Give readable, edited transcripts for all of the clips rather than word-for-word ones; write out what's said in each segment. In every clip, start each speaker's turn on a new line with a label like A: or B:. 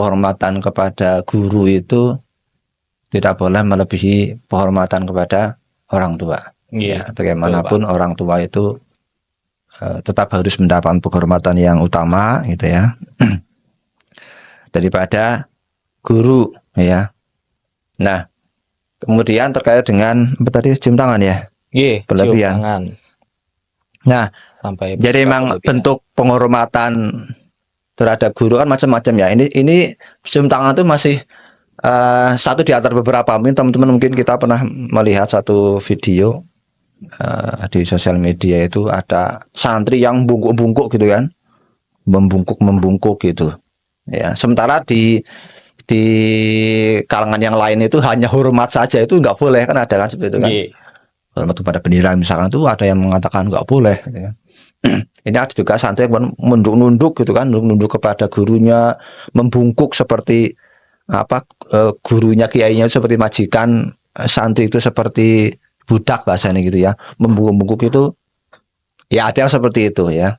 A: penghormatan kepada guru itu tidak boleh melebihi penghormatan kepada orang tua. Ya, bagaimanapun orang tua itu tetap harus mendapatkan penghormatan yang utama gitu ya daripada guru ya. Nah, kemudian terkait dengan apa tadi, cium tangan ya? Berlebihan.
B: Cium tangan.
A: Nah,
B: sampai
A: jadi memang bentuk penghormatan terhadap guru kan macam-macam ya. Ini cium tangan itu masih satu di antara beberapa. Mungkin teman-teman kita pernah melihat satu video di sosial media, itu ada santri yang bungkuk-bungkuk gitu kan, membungkuk gitu. Ya, sementara di kalangan yang lain itu hanya hormat saja, itu nggak boleh kan, ada kan seperti itu kan. Hormat kepada bendera misalkan, itu ada yang mengatakan nggak boleh gitu kan. Ini ada juga santri yang menunduk gitu kan, menunduk kepada gurunya, membungkuk seperti apa, gurunya kiainya seperti majikan, santri itu seperti budak bahasanya gitu ya, membungkuk itu ya, ada yang seperti itu ya.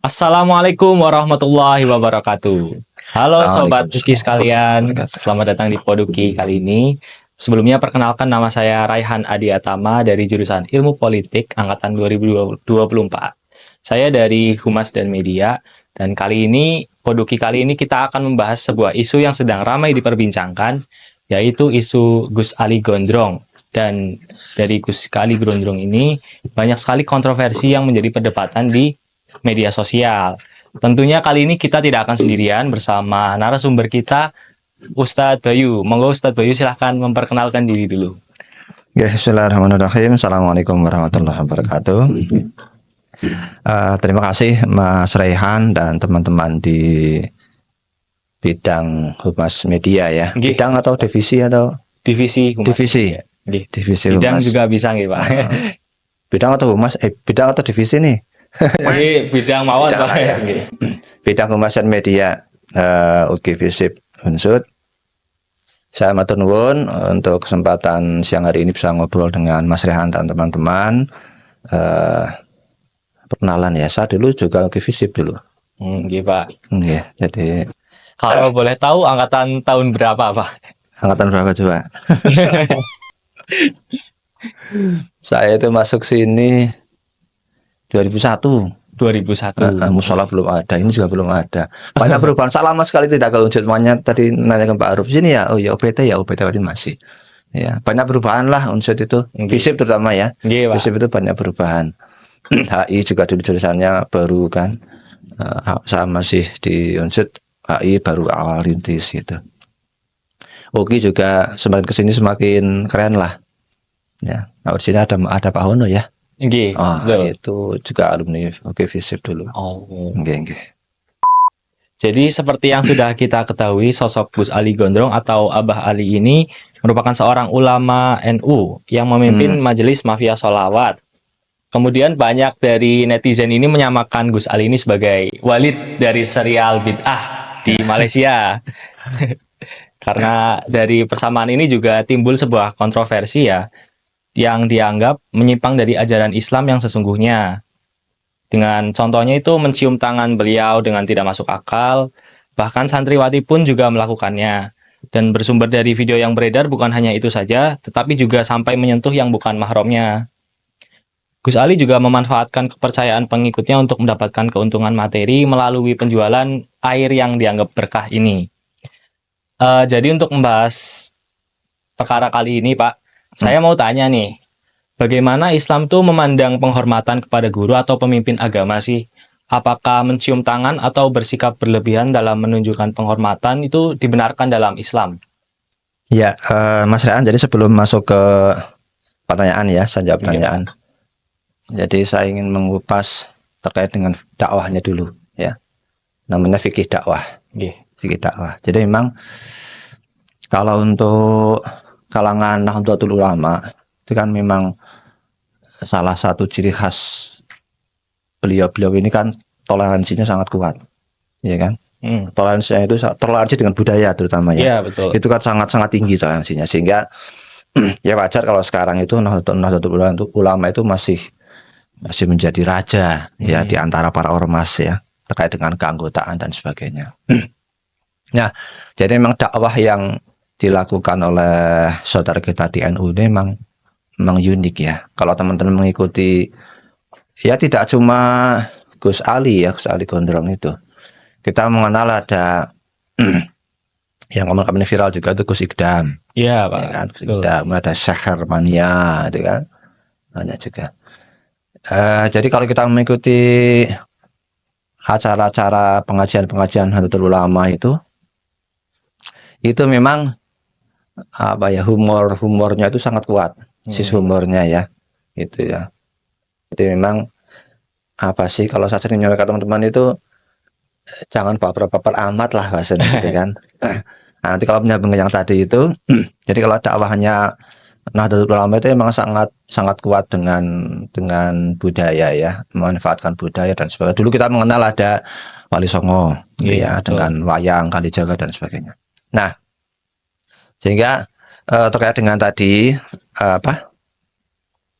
B: Assalamualaikum warahmatullahi wabarakatuh. Halo Sobat Duki sekalian, selamat datang di Poduki kali ini. Sebelumnya perkenalkan, nama saya Raihan Adi Atama dari jurusan Ilmu Politik Angkatan 2024. Saya dari Humas dan Media, dan kali ini, Poduki kali ini kita akan membahas sebuah isu yang sedang ramai diperbincangkan, yaitu isu Gus Ali Gondrong. Dan dari Gus Ali Gondrong ini, banyak sekali kontroversi yang menjadi perdebatan di media sosial. Tentunya kali ini kita tidak akan sendirian, bersama narasumber kita, Ustadz Bayu. Monggo Ustadz Bayu, silahkan memperkenalkan diri dulu.
A: Bismillahirrahmanirrahim. Assalamualaikum warahmatullahi wabarakatuh. Terima kasih Mas Raihan dan teman-teman di bidang Humas Media ya. Bidang atau divisi atau?
B: Divisi Humas.
A: Divisi
B: bidang
A: Humas.
B: juga bisa nggih Pak.
A: Bidang atau Humas? Bidang atau divisi nih?
B: Bidang mawon Pak.
A: Ya. Bidang Humas dan Media, UGI FISIP Unsud. Saya matur nuwun untuk kesempatan siang hari ini bisa ngobrol dengan Mas Rehan dan teman-teman. Perkenalan ya, saya dulu juga UGI FISIP dulu.
B: Nggih Pak.
A: Nggih, jadi
B: kalau boleh tahu angkatan tahun berapa Pak?
A: Angkatan berapa coba? Saya itu masuk sini 2001. Musola belum ada, ini juga belum ada. Banyak perubahan. Saya lama sekali tidak ke Unsud. Makanya tadi nanya ke Pak Aruf, sini ya, oh ya UPT tadi masih. Ya, banyak perubahan lah Unsud itu. FISIP terutama ya. FISIP itu banyak perubahan. HI juga dulu jurusannya baru kan. Saya masih di Unsud, HI baru awal rintis gitu. UGI juga semakin kesini semakin keren lah. Ya, nah, di sini ada Pak Hono ya. Itu juga alumni UGI FISIP dulu.
B: Jadi seperti yang sudah kita ketahui, sosok Gus Ali Gondrong atau Abah Ali ini merupakan seorang ulama NU yang memimpin majelis mafia sholawat. Kemudian banyak dari netizen ini menyamakan Gus Ali ini sebagai Walid dari serial bid'ah di Malaysia. Karena dari persamaan ini juga timbul sebuah kontroversi ya, yang dianggap menyimpang dari ajaran Islam yang sesungguhnya. Dengan contohnya itu mencium tangan beliau dengan tidak masuk akal, bahkan santriwati pun juga melakukannya. Dan bersumber dari video yang beredar bukan hanya itu saja, tetapi juga sampai menyentuh yang bukan mahramnya. Gus Ali juga memanfaatkan kepercayaan pengikutnya untuk mendapatkan keuntungan materi melalui penjualan air yang dianggap berkah ini. Jadi untuk membahas perkara kali ini Pak, saya mau tanya nih, bagaimana Islam tuh memandang penghormatan kepada guru atau pemimpin agama sih? Apakah mencium tangan atau bersikap berlebihan dalam menunjukkan penghormatan itu dibenarkan dalam Islam?
A: Ya, Mas Rehan, jadi sebelum masuk ke pertanyaan ya, saya jawab pertanyaan. Jadi saya ingin mengupas terkait dengan dakwahnya dulu ya. Namanya fikih dakwah. Fikih dakwah. Jadi memang kalau untuk kalangan Nahdlatul Ulama itu kan memang salah satu ciri khas beliau ini kan toleransinya sangat kuat, ya kan? Toleransinya itu toleransi dengan budaya terutama ya.
B: Betul.
A: Itu kan sangat tinggi toleransinya, sehingga ya wajar kalau sekarang itu Nahdlatul Ulama itu masih menjadi raja ya di antara para ormas ya, terkait dengan keanggotaan dan sebagainya. Nah, jadi memang dakwah yang dilakukan oleh saudara kita di NU ini memang unik ya. Kalau teman-teman mengikuti, ya tidak cuma Gus Ali ya, Gus Ali Gondrong itu. Kita mengenal ada yang kemarin viral juga itu Gus Ikdam.
B: Iya, Pak.
A: Ya kan, Gus Ikdam, ada Syekh Hermania itu kan. Banyak juga. Jadi kalau kita mengikuti acara-acara pengajian-pengajian Nahdlatul Ulama itu memang apa ya, humornya itu sangat kuat, sisi humornya ya, itu ya. Jadi memang apa sih, kalau saya sering nyampaikan teman-teman itu jangan baper-baper amat lah bahasanya gitu kan. Nah, nanti kalau menyambung yang tadi itu, jadi kalau dakwahnya Nahdlatul Ulama itu memang sangat kuat dengan budaya ya, memanfaatkan budaya dan sebagainya. Dulu kita mengenal ada Wali Songo, gitu ya, dengan wayang, Kalijaga dan sebagainya. Nah, sehingga terkait dengan tadi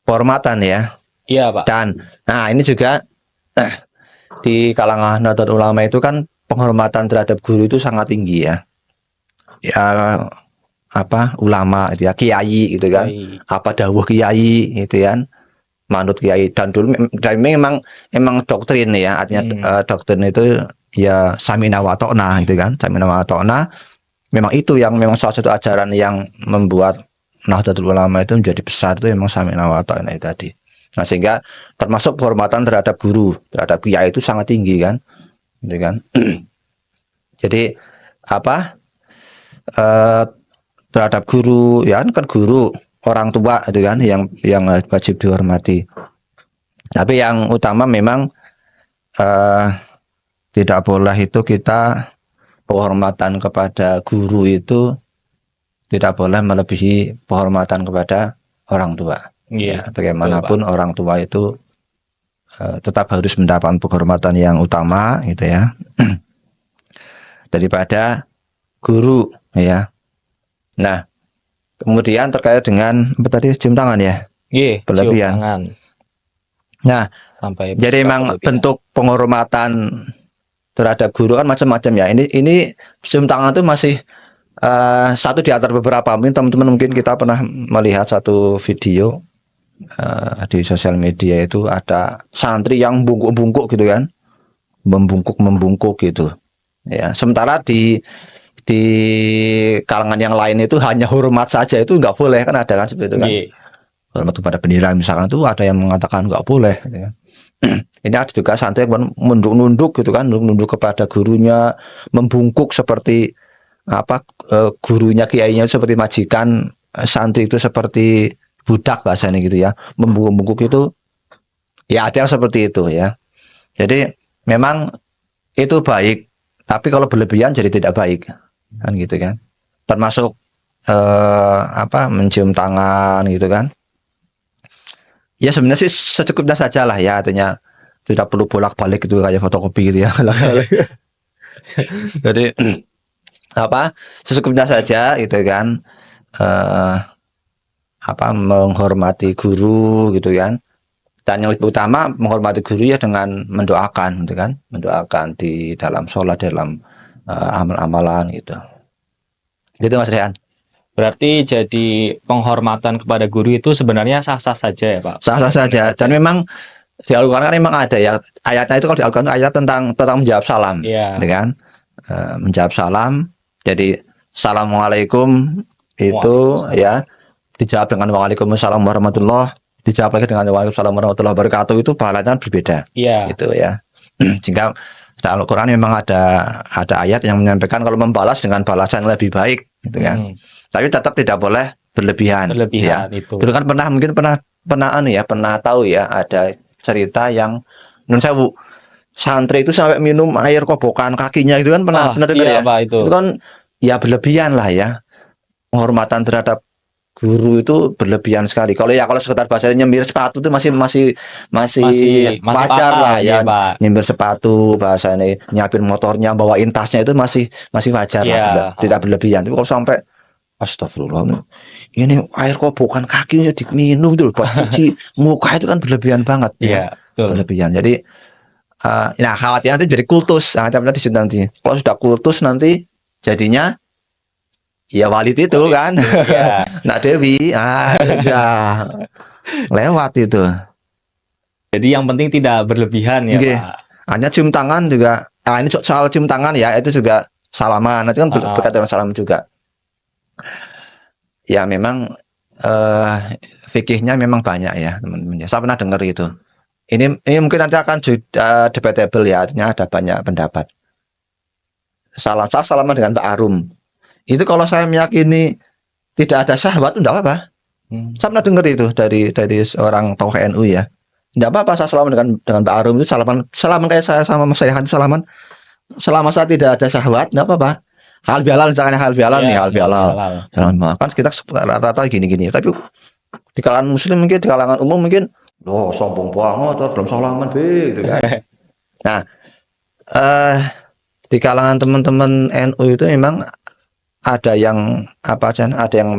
A: penghormatan ya.
B: Iya, Pak.
A: Dan nah ini juga di kalangan Nahdlatul Ulama itu kan penghormatan terhadap guru itu sangat tinggi ya. Ya ulama itu ya, kiai gitu kan. Apa dawuh kiai gitu kan. Manut kiai, dan dulu dan memang doktrin ya, artinya doktrin itu ya samina wa ta'na gitu kan. Samina wa ta'na memang itu yang memang salah satu ajaran yang membuat Nahdlatul Ulama itu menjadi besar, itu memang samina wa ta'na itu tadi. Nah, sehingga termasuk penghormatan terhadap guru, terhadap kiai itu sangat tinggi kan. Gitu kan. Jadi terhadap guru ya kan guru, orang tua itu kan yang wajib dihormati. Tapi yang utama memang tidak boleh itu kita penghormatan kepada guru itu tidak boleh melebihi penghormatan kepada orang tua. Ya, bagaimanapun orang tua itu tetap harus mendapat penghormatan yang utama gitu ya. Daripada guru ya. Nah, kemudian terkait dengan apa tadi, cium tangan ya? Berlebihan.
B: Cium tangan.
A: Nah,
B: sampai
A: jadi memang bentuk penghormatan terhadap guru kan macam-macam ya. Ini cium tangan itu masih satu di antara beberapa. Mungkin teman-teman kita pernah melihat satu video di sosial media, itu ada santri yang bungkuk-bungkuk gitu kan, membungkuk gitu. Ya, sementara di kalangan yang lain itu hanya hormat saja, itu nggak boleh kan, ada kan seperti itu kan. Hormat kepada bendera misalkan, itu ada yang mengatakan nggak boleh gitu kan. Ini ada juga santri yang menunduk gitu kan, nunduk kepada gurunya, membungkuk seperti gurunya, kiainya seperti majikan, santri itu seperti budak bahasanya gitu ya. Membungkuk itu ya ada yang seperti itu ya. Jadi memang itu baik, tapi kalau berlebihan jadi tidak baik kan gitu kan. Termasuk mencium tangan gitu kan. Ya sebenarnya sih secukupnya saja lah ya, artinya tidak perlu bolak-balik gitu kayak fotokopi gitu ya. Jadi secukupnya saja gitu kan. Menghormati guru gitu kan. Dan yang lebih utama menghormati guru ya dengan mendoakan gitu kan, mendoakan di dalam sholat, dalam amal-amalan gitu. Gitu Mas Rehan.
B: Berarti jadi penghormatan kepada guru itu sebenarnya sah-sah saja ya Pak?
A: Sah-sah saja. Dan memang di Al-Quran kan memang ada ya ayatnya itu, kalau di Al-Quran ayat tentang menjawab salam, gitu kan. Menjawab salam. Jadi assalamualaikum itu ya dijawab dengan waalaikumsalam warahmatullah, dijawab lagi dengan waalaikumsalam warahmatullahi wabarakatuh, itu pahalanya berbeda. Gitu ya. Sehingga dalam Al-Quran memang ada ayat yang menyampaikan kalau membalas dengan balasan lebih baik gitu kan. Tapi tetap tidak boleh berlebihan ya.
B: Itu.
A: Dulu kan pernah tahu ya, ada cerita yang nun sewu, santri itu sampai minum air kobokan kakinya itu kan, pernah dengar ya.
B: Pak, itu
A: kan ya berlebihan lah ya. Penghormatan terhadap guru itu berlebihan sekali. Kalau sekitar bahasanya nyemir sepatu itu masih wajar lah ya. Nyemir sepatu, bahasanya nyiapin motornya, bawain tasnya itu masih wajar lah, tidak berlebihan. Tapi kalau sampai Astagfirullah. Ini air kobokan kaki diminum tuh buat cuci muka itu kan berlebihan banget ya.
B: Iya, betul.
A: Berlebihan. Jadi nah khawatir nanti jadi kultus. Nah, di situ nanti. Kalau sudah kultus nanti jadinya ya Walid itu kan.
B: Iya.
A: Nak Dewi, udah lewat itu.
B: Jadi yang penting tidak berlebihan ya,
A: Oke.
B: Pak.
A: Hanya cium tangan juga. Ini soal cium tangan ya, itu juga salaman. Nanti kan berkaitan dengan salaman juga. Ya memang fikihnya memang banyak ya teman-teman. Saya pernah dengar itu. Ini mungkin nanti akan debatable ya, artinya ada banyak pendapat. Saya salaman dengan Pak Arum. Itu kalau saya meyakini tidak ada syahwat, enggak apa-apa. Saya pernah dengar itu dari seorang tokoh NU ya. Enggak apa-apa saya salaman dengan Pak Arum itu salaman kayak saya sama Mas Rehan salaman. Selama saya tidak ada syahwat, enggak apa-apa. Hal bihalal misalkan hal bihalal nih, hal bihalal. Kan kita rata-rata gini-gini. Tapi di kalangan muslim mungkin, di kalangan umum mungkin loh sombong banget dalam salaman gitu kan. Nah, di kalangan teman-teman NU itu memang ada yang ada yang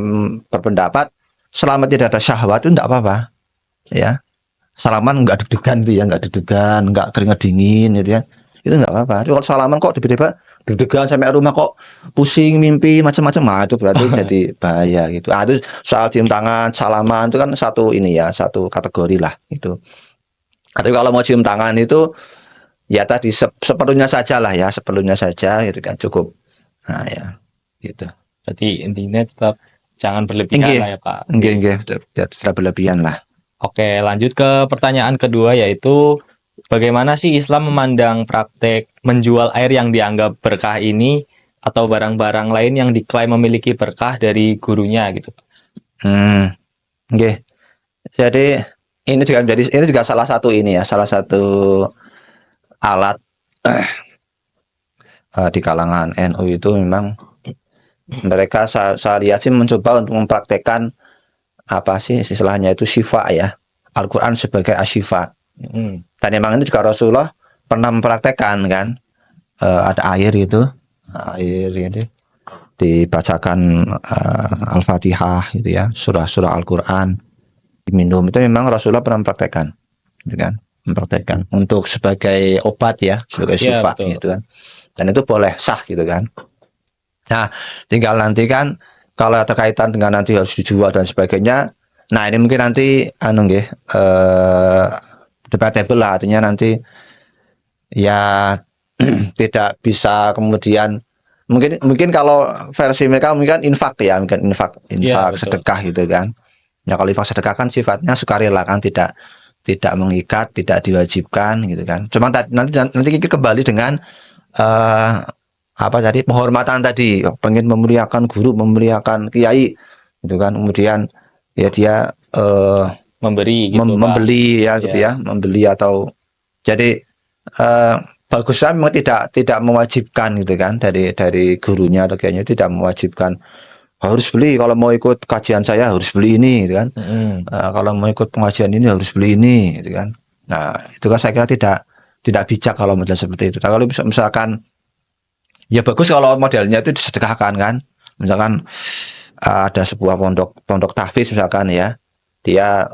A: berpendapat selama tidak ada syahwat itu enggak apa-apa. Ya. Salaman enggak deg-degan tuh ya, enggak deg-degan, enggak keringat dingin gitu ya. Itu enggak apa-apa. Tapi kalau salaman kok tiba-tiba deg-degan sampai rumah kok pusing, mimpi macam-macam, nah itu berarti jadi bahaya gitu. Itu soal cium tangan, salaman itu kan satu kategori lah itu. Tapi kalau mau cium tangan itu ya tadi seperlunya saja lah ya, seperlunya saja gitu kan cukup. Nah ya gitu.
B: Berarti intinya tetap jangan berlebihan lah ya Pak.
A: Enggak, tidak berlebihan lah.
B: Oke, lanjut ke pertanyaan kedua yaitu bagaimana sih Islam memandang praktek menjual air yang dianggap berkah ini atau barang-barang lain yang diklaim memiliki berkah dari gurunya gitu?
A: Oke. Jadi ini juga salah satu alat di kalangan NU itu memang mereka saya lihat sih mencoba untuk mempraktekkan apa sih istilahnya itu syifa ya, Al-Quran sebagai asyifa. Dan memang ini juga Rasulullah pernah mempraktekkan kan, ada air itu dibacakan Al-Fatihah gitu ya, surah-surah Al-Quran diminum, itu memang Rasulullah pernah mempraktekkan gitu kan, untuk sebagai obat ya, sebagai syifa gitu kan, dan itu boleh sah gitu kan. Nah tinggal nanti kan kalau terkaitan dengan nanti harus dijual dan sebagainya, nah ini mungkin nanti debatable lah, artinya nanti ya tidak bisa kemudian mungkin kalau versi mereka mungkin infak ya, sedekah gitu kan. Ya kalau infak sedekah kan sifatnya sukarela kan, tidak mengikat, tidak diwajibkan gitu kan. Cuma nanti kita kembali dengan penghormatan tadi, pengen memuliakan guru, memuliakan kiai gitu kan. Kemudian ya dia
B: memberi gitu,
A: membeli ya gitu ya, membeli atau jadi bagusnya memang tidak mewajibkan gitu kan, dari gurunya atau kayaknya tidak mewajibkan harus beli, kalau mau ikut kajian saya harus beli ini gitu kan. Kalau mau ikut pengajian ini harus beli ini gitu kan. Nah itu kan saya kira tidak bijak kalau model seperti itu. Kalau misalkan ya bagus kalau modelnya itu disedekahkan kan. Misalkan ada sebuah pondok tahfiz misalkan ya, dia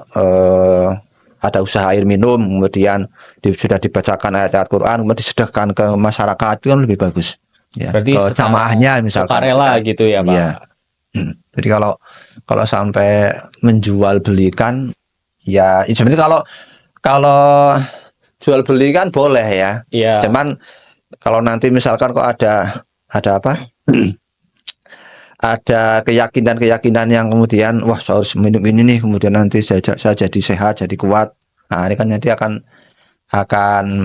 A: ada usaha air minum, kemudian sudah dibacakan ayat Quran, kemudian disedekahkan ke masyarakat, itu kan lebih bagus. Ya,
B: berarti
A: ke jamaahnya misalkan.
B: Sukarela gitu ya Pak.
A: Iya. Jadi kalau sampai menjual belikan, ya sebenarnya kalau jual beli kan boleh ya.
B: Iya.
A: Cuman kalau nanti misalkan kok ada ada keyakinan yang kemudian wah saya harus minum ini nih, kemudian nanti saya jadi sehat, jadi kuat. Nah ini kan nanti akan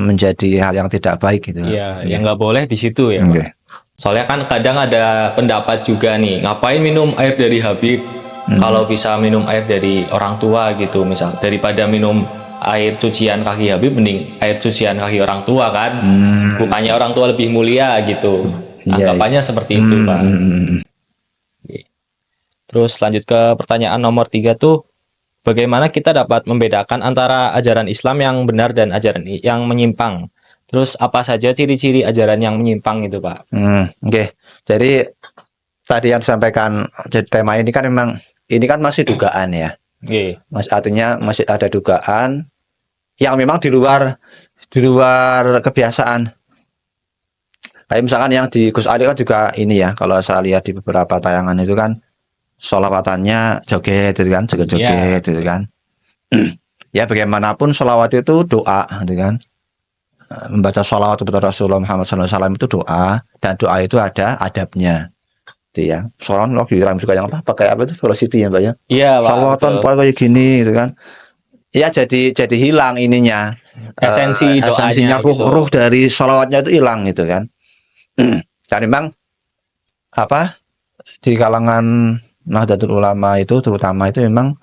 A: menjadi hal yang tidak baik gitu.
B: Iya, yang nggak boleh di situ ya Pak. Soalnya kan kadang ada pendapat juga nih, ngapain minum air dari Habib kalau bisa minum air dari orang tua gitu, misal daripada minum air cucian kaki Habib, mending air cucian kaki orang tua kan. Bukannya orang tua lebih mulia gitu. Anggapannya seperti itu Pak. Terus lanjut ke pertanyaan nomor 3 tuh, bagaimana kita dapat membedakan antara ajaran Islam yang benar dan ajaran yang menyimpang? Terus apa saja ciri-ciri ajaran yang menyimpang itu Pak?
A: Oke. Jadi tadi yang disampaikan jadi tema ini kan memang ini kan masih dugaan ya.
B: Nggih.
A: Mas artinya masih ada dugaan yang memang di luar kebiasaan. Kayak misalkan yang di Gus Ali kan juga ini ya, kalau saya lihat di beberapa tayangan itu kan sholawatannya joget gitu kan, joget-joget gitu kan. Ya bagaimanapun sholawat itu doa gitu kan. Membaca sholawat kepada Rasulullah Muhammad SAW itu doa, dan doa itu ada adabnya. Gitu ya. Sholawat lagi ram juga yang apa pakai apa itu velocity ya Mbak ya.
B: Iya, Pak.
A: Sholawatan
B: Betul.
A: kayak gini gitu kan. Ya jadi hilang ininya.
B: Doanya
A: Esensinya
B: gitu.
A: ruh dari sholawatnya itu hilang gitu kan. Dan memang apa di kalangan Nahdlatul Ulama itu terutama itu memang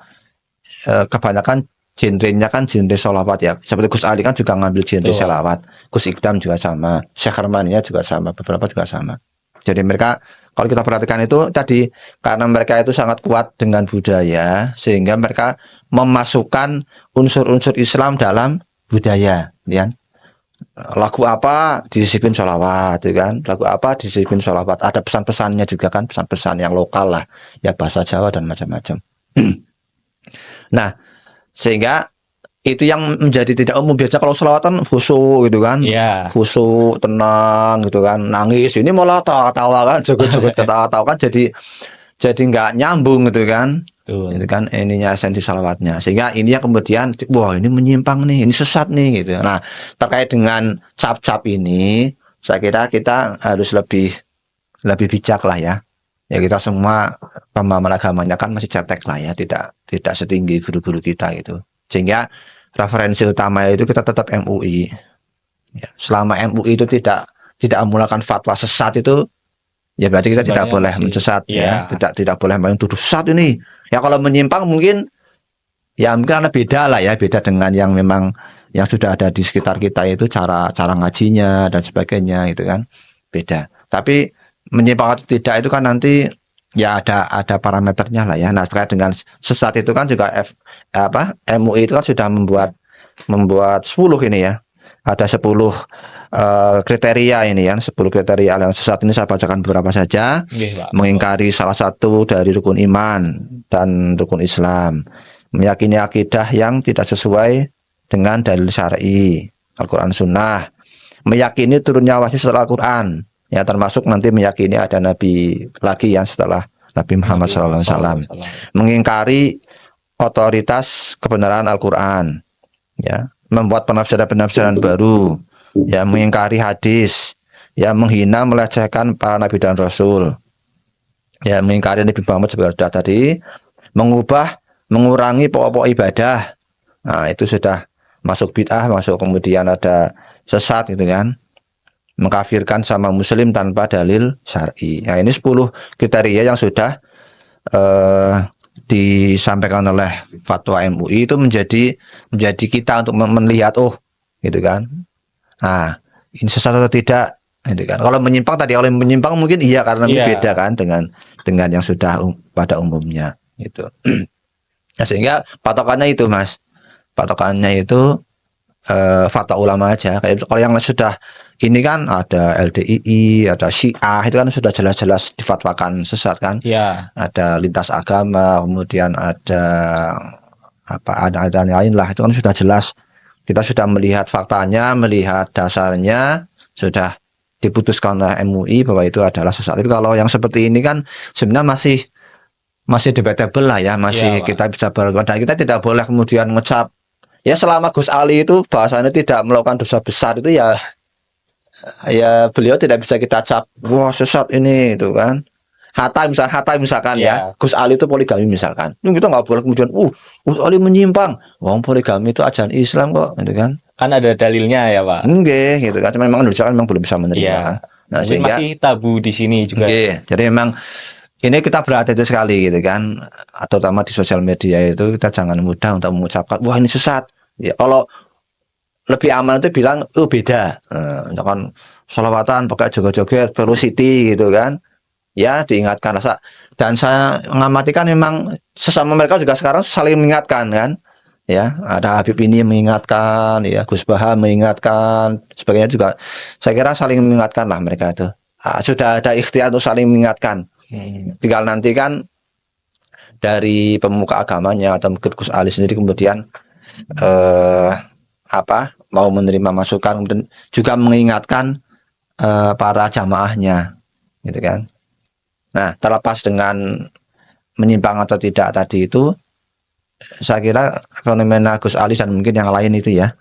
A: kebanyakan genrenya kan genre sholawat ya. Seperti Gus Ali kan juga ngambil genre
B: Betul.
A: sholawat. Gus Ikdam juga sama. Syekh Armania juga sama. Beberapa juga sama. Jadi mereka kalau kita perhatikan itu tadi karena mereka itu sangat kuat dengan budaya sehingga mereka memasukkan unsur-unsur Islam dalam budaya, ya. Lagu apa disipin sholawat, gitu kan? Lagu apa disipin sholawat. Ada pesan-pesannya juga kan, pesan-pesan yang lokal lah, ya bahasa Jawa dan macam-macam. Nah, sehingga itu yang menjadi tidak umum. Biasa kalau sholawatan khusyuk gitu kan,
B: Iya.
A: khusyuk, tenang gitu kan, nangis. Ini malah tawa-tawa kan, joget-joget ketawa-tawa kan, jadi nggak nyambung gitu kan.
B: Betul.
A: Itu kan ininya esensi salawatnya, sehingga ini yang kemudian wah ini menyimpang nih, ini sesat nih gitu. Nah terkait dengan cap-cap ini saya kira kita harus lebih bijak lah ya. Ya kita semua pemahaman agamanya kan masih cetek lah ya, tidak setinggi guru-guru kita gitu, sehingga referensi utama itu kita tetap MUI ya. Selama MUI itu tidak memulakan fatwa sesat itu ya berarti kita tidak
B: Sebenarnya
A: boleh
B: masih-
A: sesat
B: iya.
A: ya, tidak boleh main tuduh sesat ini. Ya kalau menyimpang mungkin ya mungkin karena beda lah ya, beda dengan yang memang yang sudah ada di sekitar kita itu cara ngajinya dan sebagainya itu kan beda. Tapi menyimpang atau tidak itu kan nanti ya ada parameternya lah ya. Nah terkait dengan sesat itu kan juga MUI itu kan sudah membuat 10 ini ya. Ada 10 kriteria ini ya, 10 kriteria aliran sesat ini saya bacakan beberapa saja.
B: Nggih, Pak.
A: Mengingkari salah satu dari rukun iman dan rukun Islam, meyakini akidah yang tidak sesuai dengan dalil syar'i Al-Quran Sunnah, meyakini turunnya wahyu setelah Al-Quran, ya termasuk nanti meyakini ada nabi lagi yang setelah Nabi Muhammad SAW, mengingkari otoritas kebenaran Al-Quran, ya, membuat penafsiran baru, ya, mengingkari hadis, ya, menghina melecehkan para nabi dan rasul, ya, mengingkari Nabi Muhammad sebagai tadi, mengurangi pokok-pokok ibadah. Nah, itu sudah masuk bid'ah, masuk kemudian ada sesat gitu kan. Mengkafirkan sama muslim tanpa dalil syar'i. Nah, ini 10 kriteria yang sudah disampaikan oleh fatwa MUI itu menjadi kita untuk melihat gitu kan. Nah, ini sesat atau tidak gitu kan. Kalau menyimpang tadi, kalau menyimpang mungkin iya karena ini beda kan dengan yang sudah pada umumnya gitu. Nah, sehingga patokannya itu Mas. Patokannya itu fatwa ulama aja. Kayak kalau yang sudah ini kan ada LDII, ada Syiah, itu kan sudah jelas-jelas difatwakan sesat kan.
B: Iya.
A: Ada lintas agama, kemudian ada yang lain lah, itu kan sudah jelas. Kita sudah melihat faktanya, melihat dasarnya, sudah diputuskan oleh MUI bahwa itu adalah sesat. Tapi kalau yang seperti ini kan sebenarnya masih debatable lah ya, masih kita bisa dan kita tidak boleh kemudian ngecap. Ya selama Gus Ali itu bahasanya tidak melakukan dosa besar itu ya beliau tidak bisa kita cap wah sesat ini itu kan. Hatta misalkan ya Gus Ali itu poligami misalkan, kita nggak boleh kemudian Gus Ali menyimpang, wong poligami itu ajaran Islam kok gitu kan
B: ada dalilnya ya Pak.
A: Enggak gitu kan, cuma memang Indonesia kan memang belum bisa menerima kan. Nah, sehingga
B: masih tabu di sini juga.
A: Jadi memang ini kita berhati-hati sekali gitu kan, atau terutama di sosial media itu kita jangan mudah untuk mengucapkan wah ini sesat ya. Kalau lebih aman itu bilang beda, misalkan sholawatan pakai joget-joget velocity gitu kan ya, diingatkan rasa. Dan saya mengamati kan memang sesama mereka juga sekarang saling mengingatkan kan ya, ada Habib ini mengingatkan ya, Gus Baha mengingatkan sebagainya juga, saya kira saling mengingatkan lah mereka itu. Sudah ada ikhtiar untuk saling mengingatkan Tinggal nanti kan dari pemuka agamanya atau mungkin Gus Ali sendiri kemudian mau menerima masukan dan juga mengingatkan para jamaahnya, gitu kan. Nah, terlepas dengan menyimpang atau tidak tadi itu, saya kira fenomena Gus Ali dan mungkin yang lain itu ya,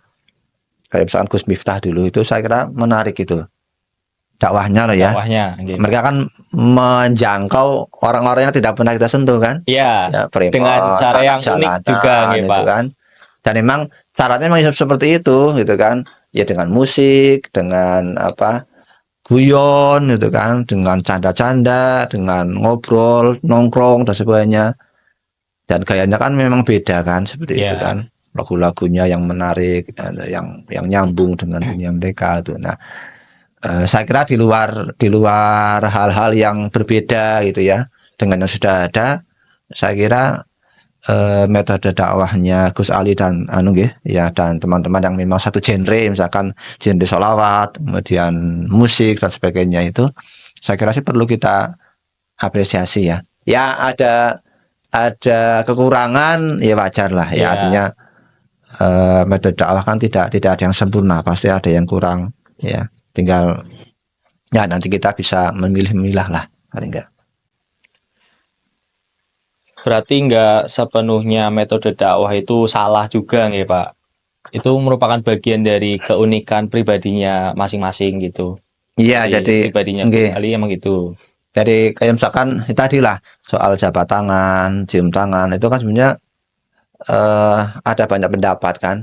A: kayak misalkan Gus Miftah dulu itu saya kira menarik itu dakwahnya loh ya.
B: Dakwahnya, gitu.
A: Mereka kan menjangkau orang-orang yang tidak pernah kita sentuh kan.
B: Iya,
A: Ya, prepot,
B: dengan cara yang unik juga nih,
A: itu
B: Pak.
A: kan. Dan memang syaratnya memang seperti itu gitu kan. Ya dengan musik, dengan guyon gitu kan, dengan canda-canda, dengan ngobrol, nongkrong dan sebagainya. Dan gayanya kan memang beda kan seperti itu kan. Lagu-lagunya yang menarik, yang nyambung dengan dunia mereka itu. Nah, saya kira di luar hal-hal yang berbeda gitu ya dengan yang sudah ada, saya kira metode dakwahnya Gus Ali dan dan teman-teman yang memang satu genre, misalkan genre sholawat, kemudian musik dan sebagainya itu, saya kira sih perlu kita apresiasi ya. Ya ada kekurangan ya wajar lah ya, artinya metode dakwah kan tidak ada yang sempurna, pasti ada yang kurang ya. Tinggal ya nanti kita bisa memilah-milah lah paling enggak.
B: Berarti nggak sepenuhnya metode dakwah itu salah juga nggih, Pak? Itu merupakan bagian dari keunikan pribadinya masing-masing gitu.
A: Iya, jadi
B: pribadinya Gus Ali emang gitu.
A: Jadi kayak misalkan tadi lah soal jabat tangan, cium tangan itu kan sebenarnya ada banyak pendapat kan.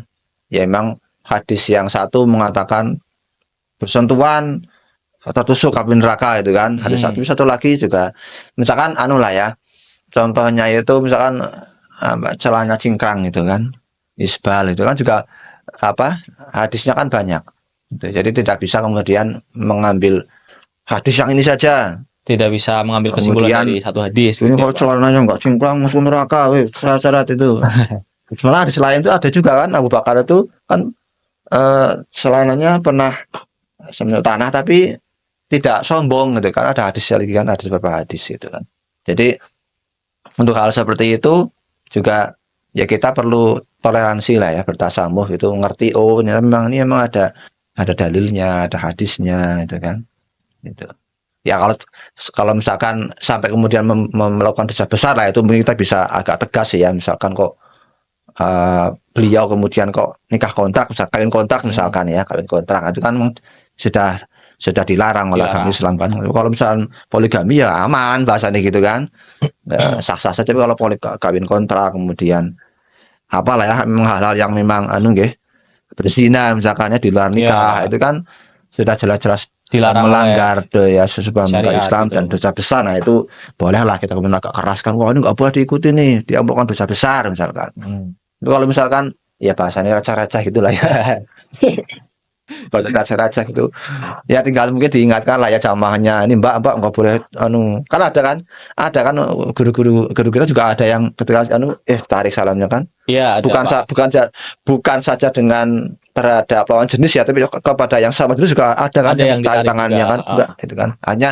A: Ya memang hadis yang satu mengatakan bersentuhan tertusuk api neraka itu kan. Hadis satu lagi juga misalkan lah ya. Contohnya itu misalkan celana cingkrang itu kan. Isbal itu kan juga hadisnya kan banyak. Jadi tidak bisa kemudian mengambil hadis yang ini saja.
B: Tidak bisa mengambil kesimpulan dari satu hadis.
A: Ini kalau celananya nggak cingkrang masuk neraka, syarat itu. Malah hadis lain itu ada juga kan, Abu Bakar itu kan celananya pernah sentuh tanah tapi tidak sombong gitu kan. Ada hadis lagi kan, ada beberapa hadis itu kan. Jadi untuk hal seperti itu juga ya kita perlu toleransi lah ya, bertasamuh gitu, ngerti ternyata memang ini memang ada dalilnya, ada hadisnya itu kan. Gitu. Ya kalau misalkan sampai kemudian melakukan dosa besar lah itu mungkin kita bisa agak tegas ya, misalkan kok beliau kemudian kok nikah kontrak, kawin kontrak misalkan ya, kawin kontrak itu kan sudah dilarang oleh agama Islam kan. Kalau misalkan poligami ya aman bahasanya gitu kan, sah-sah saja. Tapi kalau kawin kontrak kemudian apalah ya, memang hal-hal yang memang berzina misalkannya di luar nikah itu kan sudah jelas-jelas dilarang, melanggar sesuatu Islam gitu. Dan dosa besar. Nah itu bolehlah kita kemudian agak keras kan, wah ini nggak boleh diikuti nih, dia bukan dosa besar misalkan. Itu kalau misalkan ya bahasanya receh-receh gitulah ya. Bahasa receh-receh gitu. Ya tinggal mungkin diingatkan lah ya jamaahnya, ini mbak nggak boleh kan ada kan guru-guru kita juga ada yang ketika tarik salamnya kan. Iya, bukan saja dengan terhadap lawan jenis ya, tapi kepada yang sama jenis juga ada kan yang tarik tangannya juga, kan enggak gitu kan. Hanya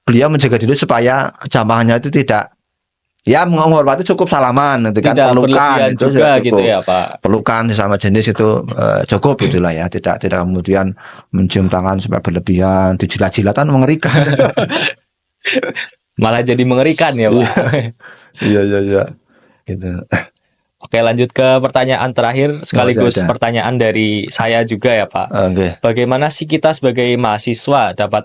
A: beliau menjaga diri supaya jamaahnya itu tidak menghormati, cukup salaman gitu kan, pelukan itu juga gitu ya Pak. Pelukan sesama jenis itu cukup itulah ya, tidak kemudian mencium tangan sampai berlebihan, dijilat-jilat kan mengerikan.
B: Malah jadi mengerikan ya Pak.
A: Iya gitu.
B: Oke, lanjut ke pertanyaan terakhir sekaligus pertanyaan dari saya juga ya Pak. Bagaimana sih kita sebagai mahasiswa dapat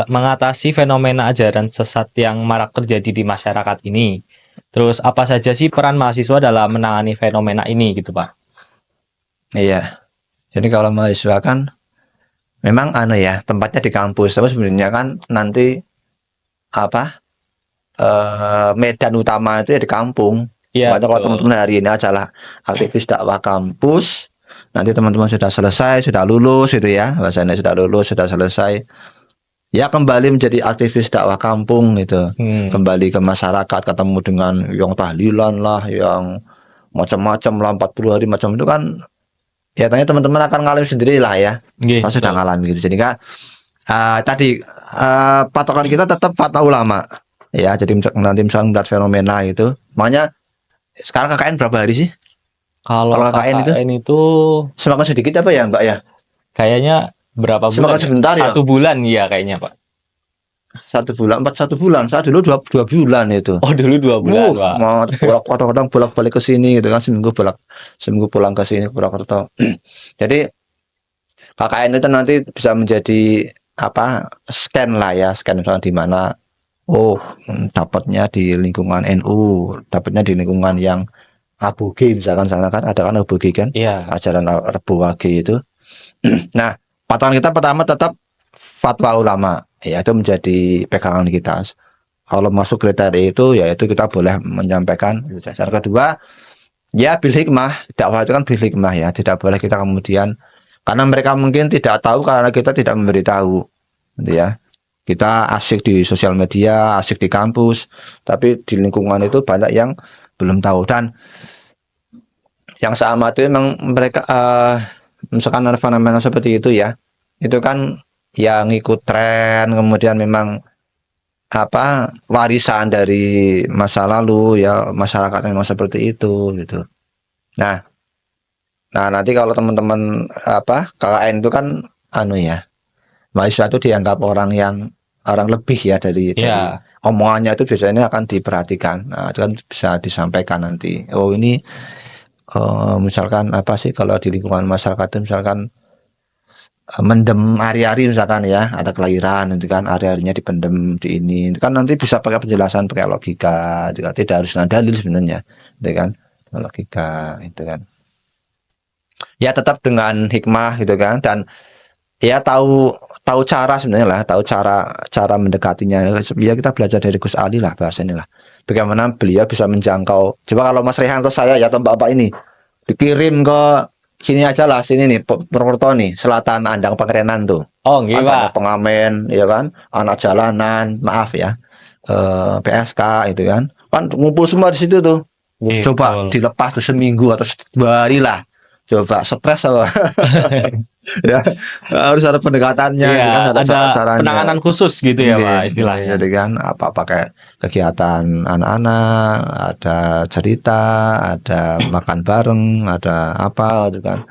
B: mengatasi fenomena ajaran sesat yang marak terjadi di masyarakat ini? Terus apa saja sih peran mahasiswa dalam menangani fenomena ini gitu Pak? Iya.
A: Jadi kalau mahasiswa kan memang tempatnya di kampus, tapi sebenarnya kan nanti medan utama itu ya di kampung. Makanya kalau teman-teman hari ini adalah aktivis dakwah kampus, nanti teman-teman sudah selesai, sudah lulus itu ya, bahasanya sudah lulus, sudah selesai, ya kembali menjadi aktivis dakwah kampung gitu, kembali ke masyarakat, ketemu dengan yang tahlilan lah, yang macam-macam lah, 40 hari macam itu kan, ya tanya teman-teman akan ngalami sendiri lah ya, saya sudah ngalami gitu. Jadi kan tadi patokan kita tetap fatwa ulama. Ya, jadi nanti misalkan melihat fenomena itu. Makanya sekarang KKN berapa hari sih?
B: Kalau
A: Kalau KKN itu?
B: KKN itu
A: Semakin sedikit apa ya, Mbak ya?
B: kayaknya berapa bulan
A: Semakin
B: ya?
A: sebentar ya.
B: 1 bulan ya kayaknya, Pak.
A: 1 bulan, 1 bulan. Saya dulu 2 bulan itu.
B: Oh, dulu 2 bulan, Pak.
A: Mau kadang-kadang bolak-balik ke sini gitu kan, seminggu pulang ke sini ke Purwokerto. Jadi KKN itu nanti bisa menjadi apa? Scan lah ya, scan misalnya di mana. Oh, dapatnya di lingkungan NU, dapatnya di lingkungan yang aboge misalkan sana kan ada kan aboge kan,
B: Iya.
A: ajaran Rebo Wage itu. Nah, patokan kita pertama tetap fatwa ulama, ya itu menjadi pegangan kita. Kalau masuk kriteria itu, ya itu kita boleh menyampaikan. Yang kedua, ya bil hikmah, dakwah itu kan bil hikmah ya, tidak boleh kita kemudian karena mereka mungkin tidak tahu karena kita tidak memberitahu, gitu ya. Kita asik di sosial media, asik di kampus, tapi di lingkungan itu banyak yang belum tahu dan yang sama itu memang mereka misalkan ada fenomena seperti itu ya, itu kan yang ikut tren kemudian memang apa warisan dari masa lalu ya masyarakat memang seperti itu gitu. Nah, nanti kalau teman-teman apa KKN itu kan anu ya mahasiswa itu dianggap orang lebih ya dari
B: Iya.
A: omongannya itu biasanya akan diperhatikan. Nah, itu kan bisa disampaikan nanti. Oh ini misalkan apa sih kalau di lingkungan masyarakat itu misalkan mendem hari-hari misalkan ya ada kelahiran itu kan hari-harinya dipendem di ini itu kan nanti bisa pakai penjelasan pakai logika juga tidak harus dalil sebenarnya itu kan logika itu kan ya tetap dengan hikmah gitu kan dan ya tahu tahu cara sebenarnya lah tahu cara mendekatinya ya kita belajar dari Gus Ali lah bahasanya lah bagaimana beliau bisa menjangkau coba kalau Mas Rehan atau saya ya atau Bapak ini dikirim ke sini aja lah sini nih Purwokerto nih selatan Andang Pangkerenan tuh
B: Oh, nggih,
A: kan
B: Pak.
A: banyak pengamen ya kan anak jalanan maaf ya PSK itu kan ngumpul semua di situ tuh
B: Nggih,
A: coba
B: betul.
A: dilepas tuh seminggu atau 2 hari lah coba stres apa ya harus ada pendekatannya
B: Iya,
A: itu kan ada
B: ada
A: cara-caranya
B: penanganan khusus gitu ya, Pak,
A: Nggih,
B: istilahnya.
A: jadi kan apa pakai kegiatan anak-anak ada cerita ada makan bareng ada apa gitu kan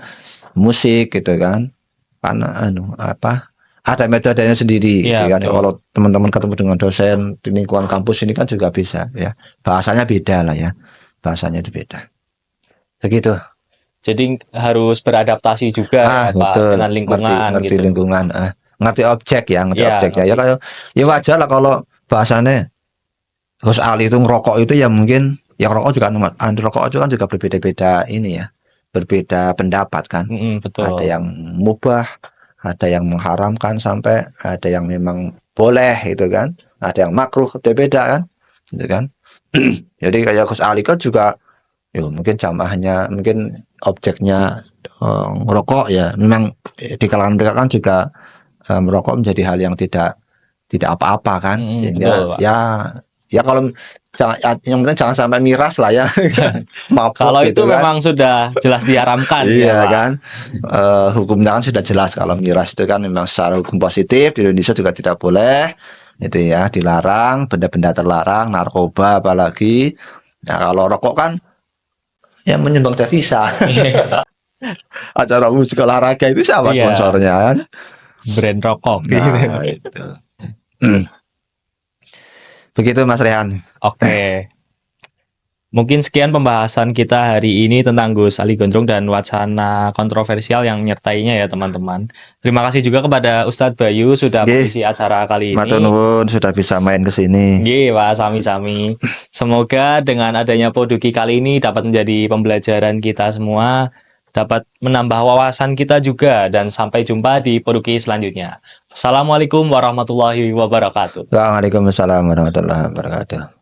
A: musik gitu kan karena apa ada metodenya sendiri gitu
B: Iya,
A: kan
B: betul.
A: kalau teman-teman ketemu dengan dosen di lingkungan kampus ini kan juga bisa ya bahasanya beda lah ya bahasanya itu beda begitu
B: Jadi harus beradaptasi juga ya, Pak,
A: betul
B: dengan lingkungan
A: ngerti
B: gitu.
A: lingkungan ngerti objek ya ngerti
B: Iya,
A: objek ya ya
B: ngerti.
A: kayak ya wajar lah kalau bahasanya Gus Ali itu ngerokok itu ya mungkin ya rokok juga anti rokok itu kan juga berbeda-beda ini ya berbeda pendapat kan ada
B: Betul.
A: yang mubah ada yang mengharamkan sampai ada yang memang boleh itu kan ada yang makruh beda-beda kan gitu kan jadi kayak Gus Ali kan juga ya mungkin jamaahnya mungkin objeknya ngerokok ya memang di kalangan mereka kan juga merokok menjadi hal yang tidak apa-apa kan
B: Betul,
A: sehingga
B: Pak.
A: ya kalau yang penting jangan sampai miras lah ya mabuk
B: Kalau itu
A: gitu kan
B: memang sudah jelas diharamkan ya,
A: iya
B: Pak.
A: kan hukumnya kan sudah jelas kalau miras itu kan memang secara hukum positif di Indonesia juga tidak boleh itu ya dilarang benda-benda terlarang narkoba apalagi nah kalau rokok kan yang menyumbang devisa acara musik olahraga itu siapa
B: Iya.
A: sponsornya kan
B: Brand rokok gitu.
A: nah itu begitu Mas Rehan.
B: Oke. Mungkin sekian pembahasan kita hari ini tentang Gus Ali Gondrong dan wacana kontroversial yang menyertainya ya teman-teman. Terima kasih juga kepada Ustadz Bayu sudah
A: Nggih.
B: mengisi acara kali ini.
A: Matur nuwun sudah bisa main ke sini.
B: Nggih, Pak, sami-sami. Semoga dengan adanya Poduki kali ini dapat menjadi pembelajaran kita semua, dapat menambah wawasan kita juga, dan sampai jumpa di Poduki selanjutnya. Assalamualaikum warahmatullahi wabarakatuh.
A: Waalaikumsalam warahmatullahi wabarakatuh.